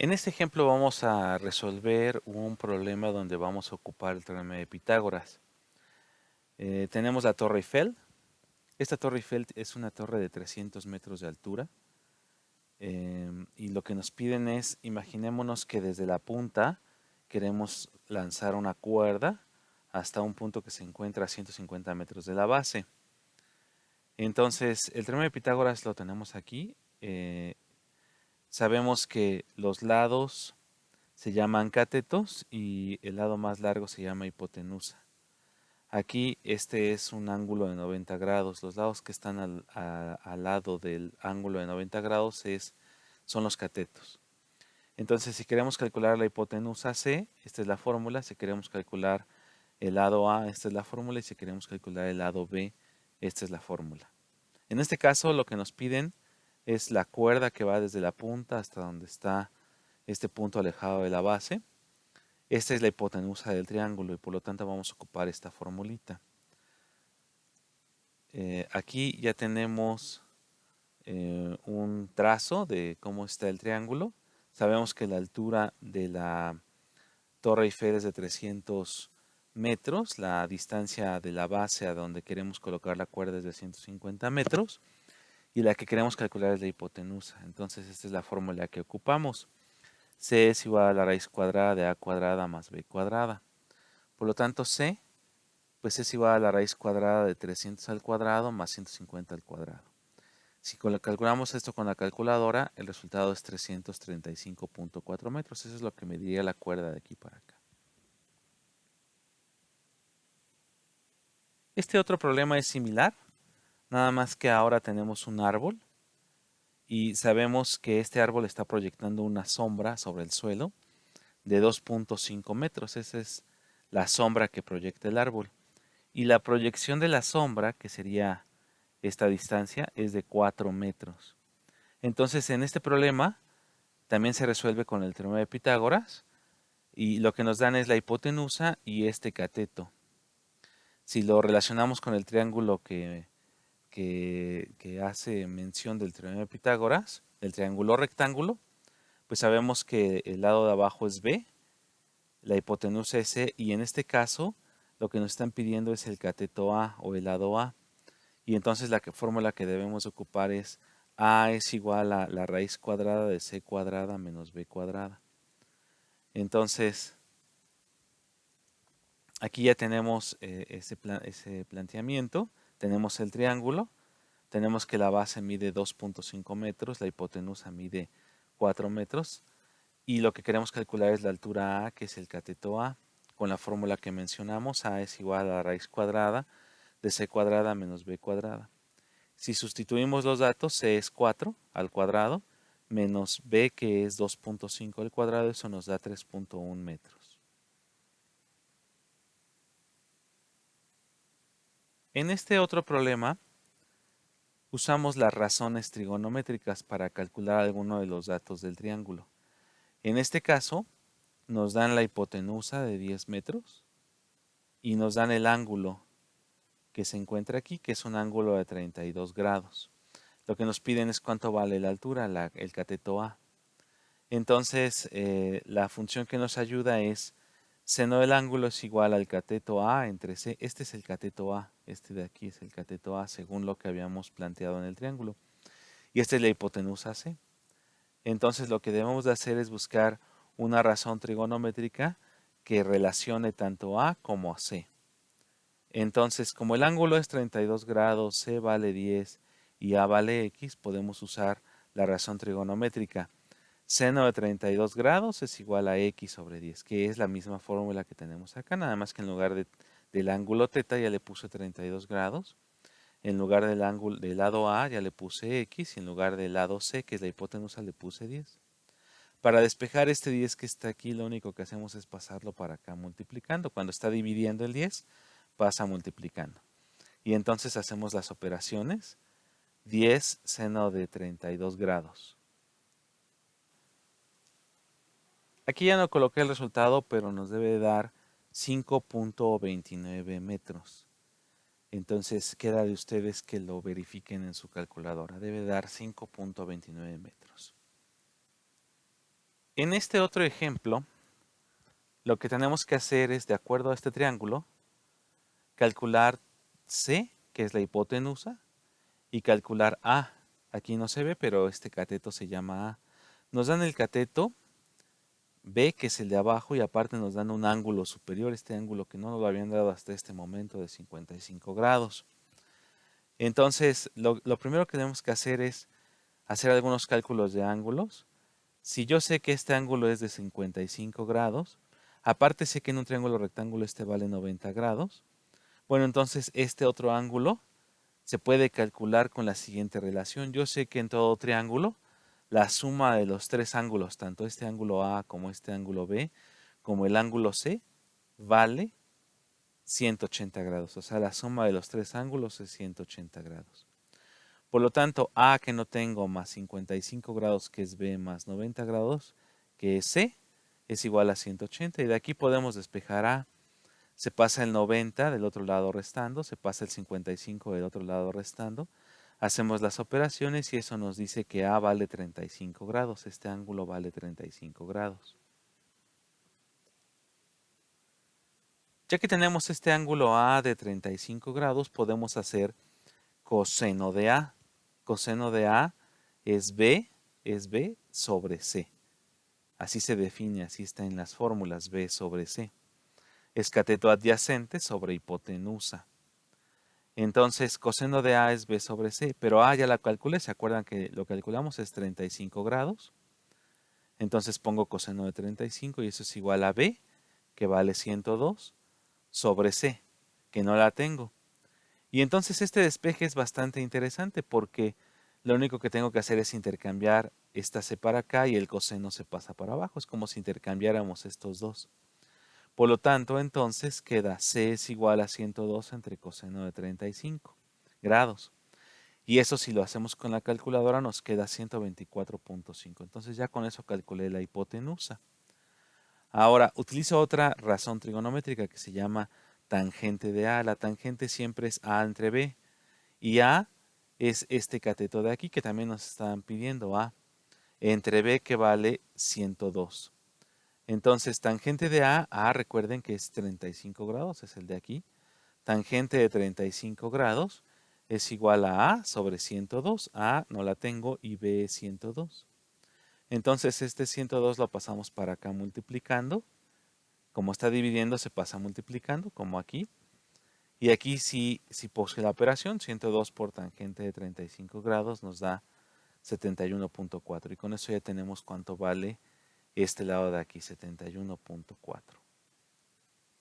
En este ejemplo vamos a resolver un problema donde vamos a ocupar el teorema de Pitágoras. Tenemos la Torre Eiffel. Esta Torre Eiffel es una torre de 300 metros de altura. Y lo que nos piden es, imaginémonos que desde la punta queremos lanzar una cuerda hasta un punto que se encuentra a 150 metros de la base. Entonces, el teorema de Pitágoras lo tenemos aquí. Sabemos que los lados se llaman catetos y el lado más largo se llama hipotenusa. Aquí este es un ángulo de 90 grados. Los lados que están al lado del ángulo de 90 grados son los catetos. Entonces, si queremos calcular la hipotenusa C, esta es la fórmula. Si queremos calcular el lado A, esta es la fórmula. Y si queremos calcular el lado B, esta es la fórmula. En este caso, lo que nos piden es la cuerda que va desde la punta hasta donde está este punto alejado de la base. Esta es la hipotenusa del triángulo y por lo tanto vamos a ocupar esta formulita. Aquí ya tenemos un trazo de cómo está el triángulo. Sabemos que la altura de la Torre Eiffel es de 300 metros. La distancia de la base a donde queremos colocar la cuerda es de 150 metros. Y la que queremos calcular es la hipotenusa. Entonces esta es la fórmula que ocupamos. C es igual a la raíz cuadrada de A cuadrada más B cuadrada. Por lo tanto, C pues es igual a la raíz cuadrada de 300 al cuadrado más 150 al cuadrado. Si calculamos esto con la calculadora, el resultado es 335.4 metros. Eso es lo que mediría la cuerda de aquí para acá. Este otro problema es similar, nada más que ahora tenemos un árbol y sabemos que este árbol está proyectando una sombra sobre el suelo de 2.5 metros. Esa es la sombra que proyecta el árbol. Y la proyección de la sombra, que sería esta distancia, es de 4 metros. Entonces, en este problema también se resuelve con el teorema de Pitágoras y lo que nos dan es la hipotenusa y este cateto. Si lo relacionamos con el triángulo que hace mención del teorema de Pitágoras, el triángulo rectángulo, pues sabemos que el lado de abajo es B, la hipotenusa es C y en este caso lo que nos están pidiendo es el cateto A o el lado A. Y entonces la fórmula que debemos ocupar es A es igual a la raíz cuadrada de C cuadrada menos B cuadrada. Entonces, aquí ya tenemos ese planteamiento. Tenemos el triángulo. Tenemos que la base mide 2.5 metros, la hipotenusa mide 4 metros. Y lo que queremos calcular es la altura A, que es el cateto A. Con la fórmula que mencionamos, A es igual a la raíz cuadrada de C cuadrada menos B cuadrada. Si sustituimos los datos, C es 4 al cuadrado, menos B que es 2.5 al cuadrado, eso nos da 3.1 metros. En este otro problema, usamos las razones trigonométricas para calcular alguno de los datos del triángulo. En este caso, nos dan la hipotenusa de 10 metros y nos dan el ángulo que se encuentra aquí, que es un ángulo de 32 grados. Lo que nos piden es cuánto vale la altura, el cateto A. Entonces, la función que nos ayuda es seno del ángulo es igual al cateto A entre C. Este es el cateto A, este de aquí es el cateto A, según lo que habíamos planteado en el triángulo. Y esta es la hipotenusa C. Entonces, lo que debemos de hacer es buscar una razón trigonométrica que relacione tanto A como a C. Entonces, como el ángulo es 32 grados, C vale 10 y A vale X, podemos usar la razón trigonométrica. Seno de 32 grados es igual a X sobre 10, que es la misma fórmula que tenemos acá, nada más que en lugar del ángulo θ ya le puse 32 grados. En lugar del lado A ya le puse X y en lugar del lado C, que es la hipotenusa, le puse 10. Para despejar este 10 que está aquí, lo único que hacemos es pasarlo para acá multiplicando. Cuando está dividiendo el 10, pasa multiplicando. Y entonces hacemos las operaciones. 10 seno de 32 grados. Aquí ya no coloqué el resultado, pero nos debe dar 5.29 metros. Entonces queda de ustedes que lo verifiquen en su calculadora. Debe dar 5.29 metros. En este otro ejemplo, lo que tenemos que hacer es, de acuerdo a este triángulo, calcular C, que es la hipotenusa, y calcular A. Aquí no se ve, pero este cateto se llama A. Nos dan el cateto B, que es el de abajo, y aparte nos dan un ángulo superior, este ángulo que no nos lo habían dado hasta este momento de 55 grados. Entonces, lo primero que tenemos que hacer es hacer algunos cálculos de ángulos. Si yo sé que este ángulo es de 55 grados, aparte sé que en un triángulo rectángulo este vale 90 grados, bueno, entonces este otro ángulo se puede calcular con la siguiente relación. Yo sé que en todo triángulo la suma de los tres ángulos, tanto este ángulo A como este ángulo B, como el ángulo C, vale 180 grados. O sea, la suma de los tres ángulos es 180 grados. Por lo tanto, A que no tengo más 55 grados, que es B, más 90 grados, que es C, es igual a 180. Y de aquí podemos despejar A. Se pasa el 90 del otro lado restando, se pasa el 55 del otro lado restando. Hacemos las operaciones y eso nos dice que A vale 35 grados. Este ángulo vale 35 grados. Ya que tenemos este ángulo A de 35 grados, podemos hacer coseno de A. Coseno de A es B sobre C. Así se define, así está en las fórmulas, B sobre C. Es cateto adyacente sobre hipotenusa. Entonces, coseno de A es B sobre C, pero A ya la calculé, ¿se acuerdan que lo calculamos es 35 grados? Entonces pongo coseno de 35 y eso es igual a B, que vale 102, sobre C, que no la tengo. Y entonces este despeje es bastante interesante porque lo único que tengo que hacer es intercambiar esta C para acá y el coseno se pasa para abajo. Es como si intercambiáramos estos dos. Por lo tanto, entonces queda C es igual a 102 entre coseno de 35 grados. Y eso si lo hacemos con la calculadora nos queda 124.5. Entonces ya con eso calculé la hipotenusa. Ahora, utilizo otra razón trigonométrica que se llama tangente de A. La tangente siempre es A entre B. Y A es este cateto de aquí que también nos están pidiendo A. Entre B que vale 102. Entonces, tangente de A recuerden que es 35 grados, es el de aquí. Tangente de 35 grados es igual a sobre 102. A no la tengo y B es 102. Entonces, este 102 lo pasamos para acá multiplicando. Como está dividiendo, se pasa multiplicando, como aquí. Y aquí si puse la operación, 102 por tangente de 35 grados nos da 71.4. Y con eso ya tenemos cuánto vale este lado de aquí, 71.4.